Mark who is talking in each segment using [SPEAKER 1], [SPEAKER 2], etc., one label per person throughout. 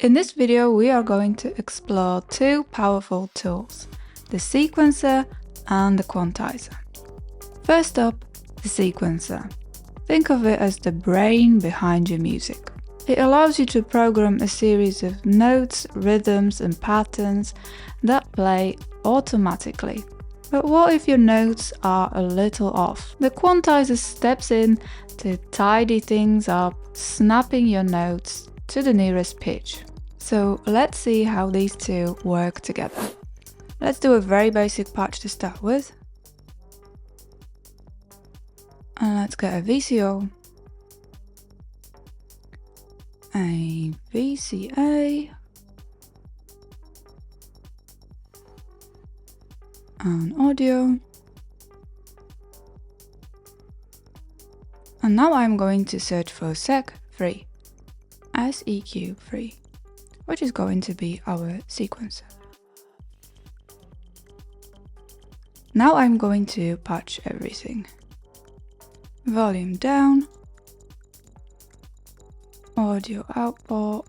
[SPEAKER 1] In this video, we are going to explore two powerful tools, the sequencer and the quantizer. First up, the sequencer. Think of it as the brain behind your music. It allows you to program a series of notes, rhythms, and patterns that play automatically. But what if your notes are a little off? The quantizer steps in to tidy things up, snapping your notes to the nearest pitch. So let's see how these two work together. Let's do a very basic patch to start with. And let's get a VCO, a VCA, an audio. And now I'm going to search for SEQ3, SEQ3, which is going to be our sequencer. Now I'm going to patch everything. Volume down, audio output.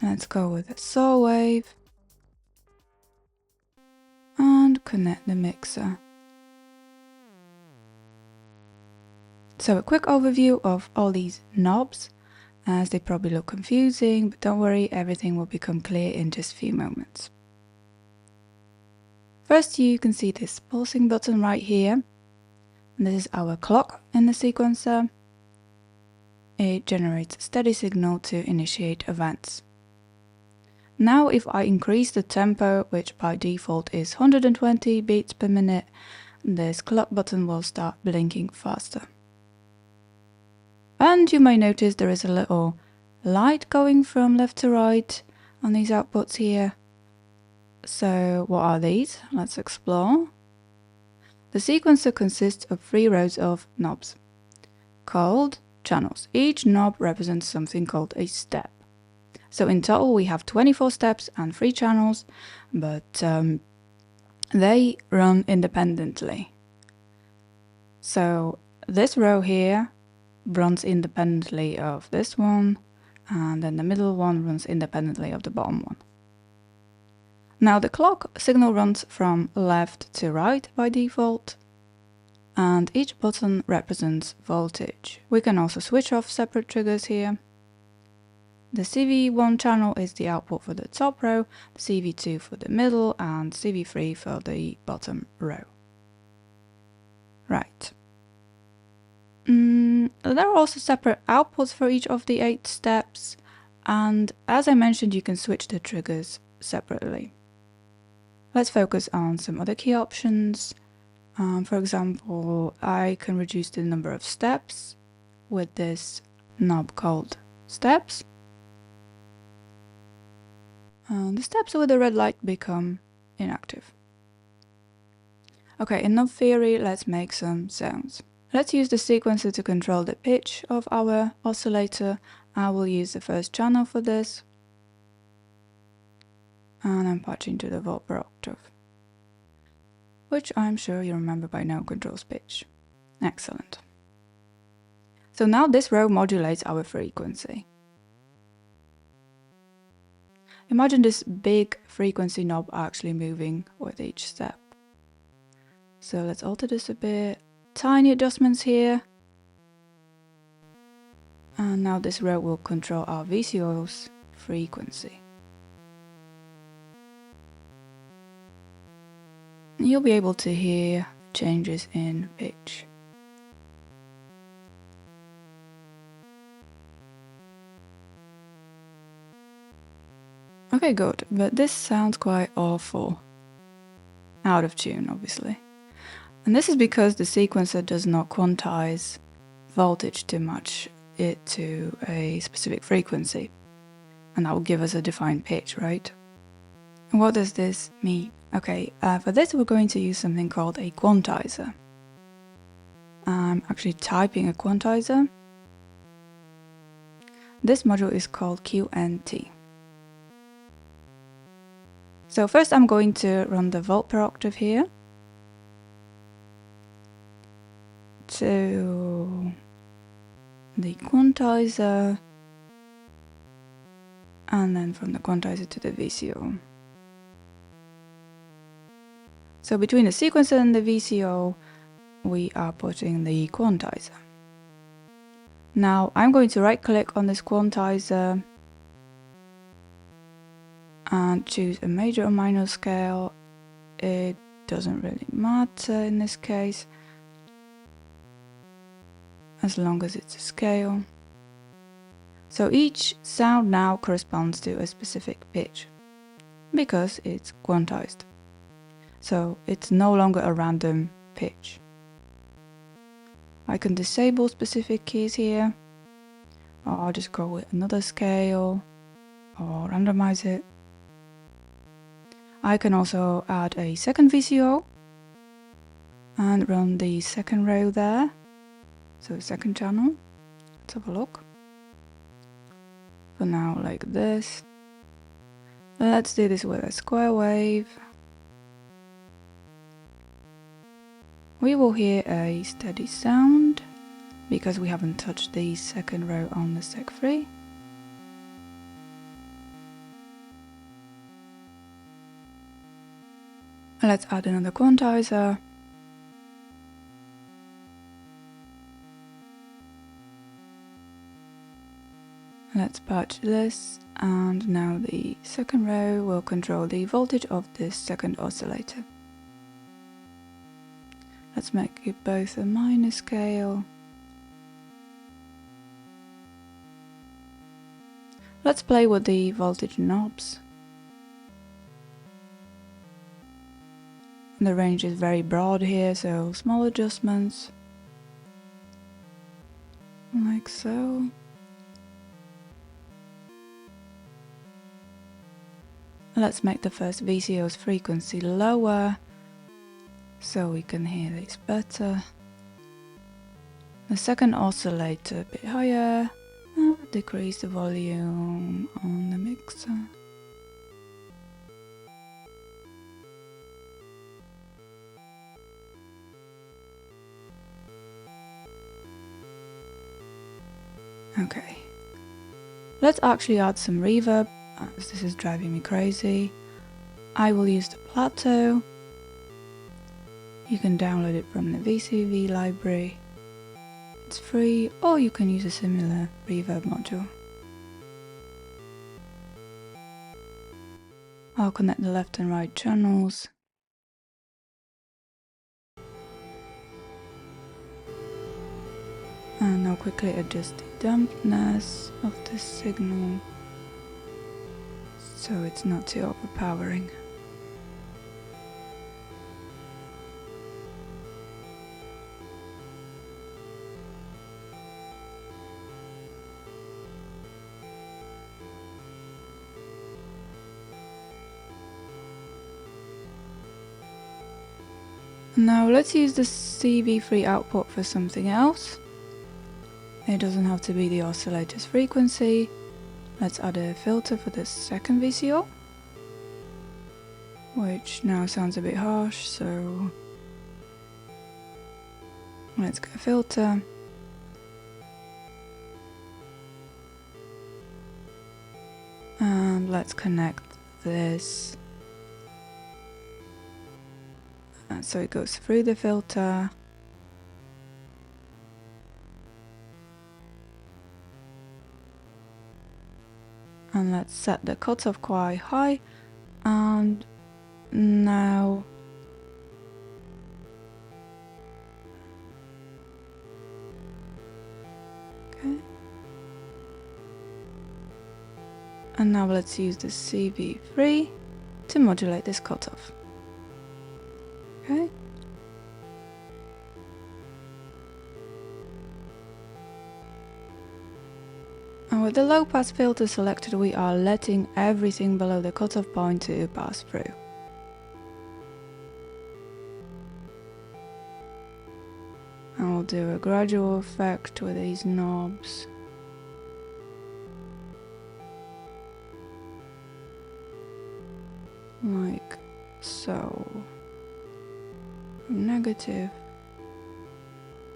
[SPEAKER 1] Let's go with a saw wave and connect the mixer. So a quick overview of all these knobs, as they probably look confusing, but don't worry, everything will become clear in just a few moments. First, you can see this pulsing button right here. And this is our clock in the sequencer. It generates a steady signal to initiate events. Now if I increase the tempo, which by default is 120 beats per minute, this clock button will start blinking faster. And you may notice there is a little light going from left to right on these outputs here. So what are these? Let's explore. The sequencer consists of 3 rows of knobs called channels. Each knob represents something called a step. So in total we have 24 steps and 3 channels, but they run independently. So this row here runs independently of this one, and then the middle one runs independently of the bottom one. Now the clock signal runs from left to right by default, and each button represents voltage. We can also switch off separate triggers here. The CV1 channel is the output for the top row, the CV2 for the middle, and CV3 for the bottom row. Right. There are also separate outputs for each of the 8 steps, and as I mentioned, you can switch the triggers separately. Let's focus on some other key options. For example, I can reduce the number of steps with this knob called steps. The steps with the red light become inactive. Okay, enough theory, let's make some sounds. Let's use the sequencer to control the pitch of our oscillator. I will use the first channel for this. And I'm patching to the volt per octave, which I'm sure you remember by now controls pitch. Excellent. So now this row modulates our frequency. Imagine this big frequency knob actually moving with each step. So let's alter this a bit. Tiny adjustments here. And now this row will control our VCO's frequency. You'll be able to hear changes in pitch. Okay, good, but this sounds quite awful. Out of tune, obviously. And this is because the sequencer does not quantize voltage to match it to a specific frequency. And that will give us a defined pitch, right? And what does this mean? Okay, for this we're going to use something called a quantizer. I'm actually typing a quantizer. This module is called QNT. So first I'm going to run the volt per octave here. To the quantizer, and then from the quantizer to the VCO. So between the sequencer and the VCO, we are putting the quantizer. Now I'm going to right click on this quantizer and choose a major or minor scale. It doesn't really matter in this case, as long as it's a scale. So each sound now corresponds to a specific pitch, because it's quantized. So it's no longer a random pitch. I can disable specific keys here, or I'll just go with another scale, or randomize it. I can also add a second VCO and run the second row there, so second channel. Let's have a look. For now, like this. Let's do this with a square wave. We will hear a steady sound because we haven't touched the second row on the sec 3. Let's add another quantizer. Let's patch this, and now the second row will control the voltage of this second oscillator. Let's make it both a minor scale. Let's play with the voltage knobs. The range is very broad here, so small adjustments, like so. Let's make the first VCO's frequency lower, so we can hear this better. The second oscillator a bit higher, and decrease the volume on the mixer. Okay, let's actually add some reverb, as this is driving me crazy. I will use the plateau. You can download it from the VCV library. It's free, or you can use a similar reverb module. I'll connect the left and right channels. And I'll quickly adjust the dampness of this signal so it's not too overpowering. Now let's use the CV3 output for something else. It doesn't have to be the oscillator's frequency. Let's add a filter for the second VCO, which now sounds a bit harsh, so let's get a filter. And let's connect this. So it goes through the filter. And let's set the cutoff quite high. And now okay. And now let's use the CV3 to modulate this cutoff. Okay. And with the low pass filter selected, we are letting everything below the cutoff point to pass through. And we'll do a gradual effect with these knobs. Like so. From negative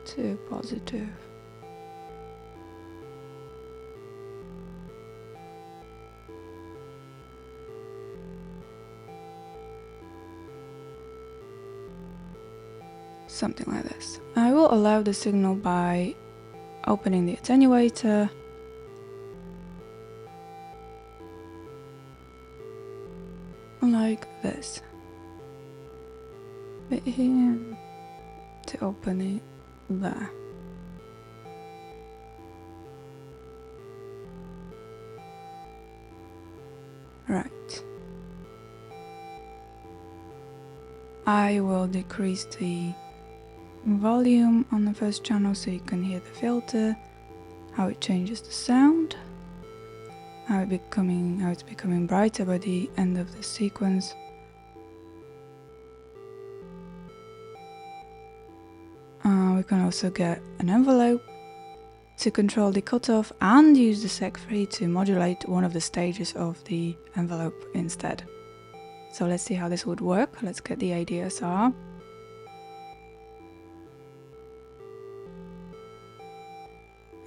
[SPEAKER 1] to positive. something like this. I will allow the signal by opening the attenuator, like this. Bit here to open it there. Right. I will decrease the volume on the first channel so you can hear the filter, how it changes the sound, how it's becoming brighter by the end of the sequence. We can also get an envelope to control the cutoff and use the sec3 to modulate one of the stages of the envelope instead. So let's see how this would work. Let's get the ADSR.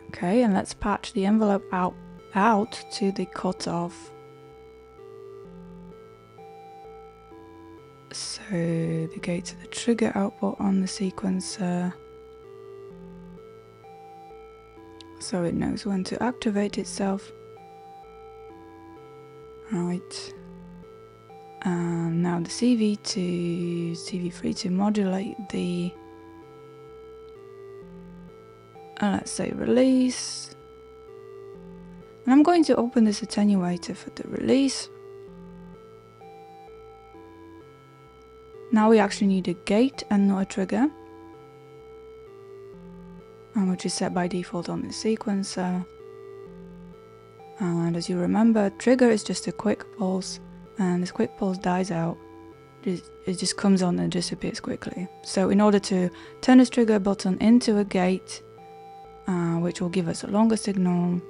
[SPEAKER 1] Okay, and let's patch the envelope out to the cutoff. So the gate to the trigger output on the sequencer, so it knows when to activate itself. Right. And now the CV3 to modulate the, let's say, release. And I'm going to open this attenuator for the release. Now we actually need a gate and not a trigger, which is set by default on the sequencer. And as you remember, trigger is just a quick pulse, and this quick pulse dies out. It just comes on and disappears quickly. So in order to turn this trigger button into a gate, which will give us a longer signal,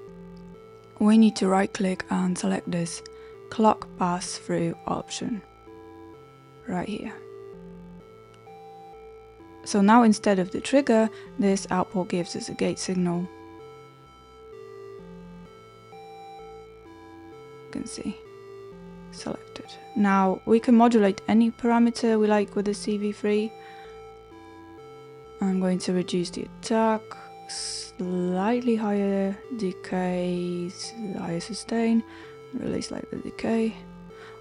[SPEAKER 1] we need to right click and select this clock pass through option right here. So now instead of the trigger, this output gives us a gate signal. You can see, selected. Now we can modulate any parameter we like with the CV3. I'm going to reduce the attack, slightly higher decay, higher sustain, release like the decay.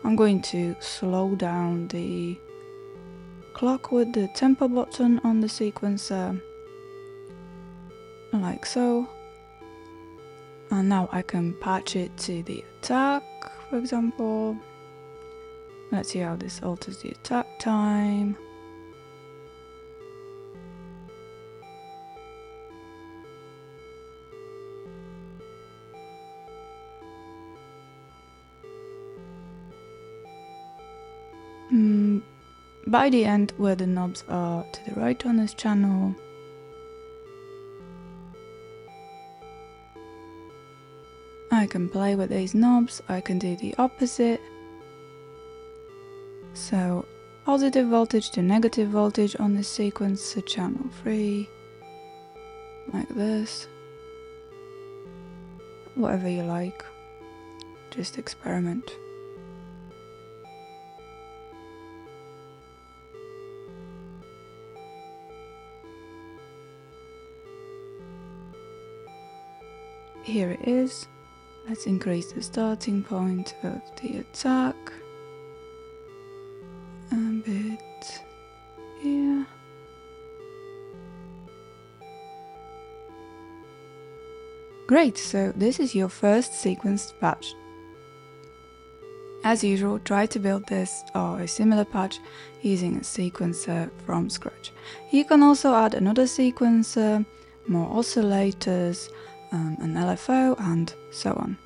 [SPEAKER 1] I'm going to slow down the clock with the tempo button on the sequencer, like so. And now I can patch it to the attack, for example. Let's see how this alters the attack time. By the end, where the knobs are to the right on this channel, I can play with these knobs. I can do the opposite. So positive voltage to negative voltage on this sequencer, channel 3, like this. Whatever you like, just experiment. Here it is. Let's increase the starting point of the attack a bit here. Great, so this is your first sequenced patch. As usual, try to build this or a similar patch using a sequencer from scratch. You can also add another sequencer, more oscillators, an LFO, and so on.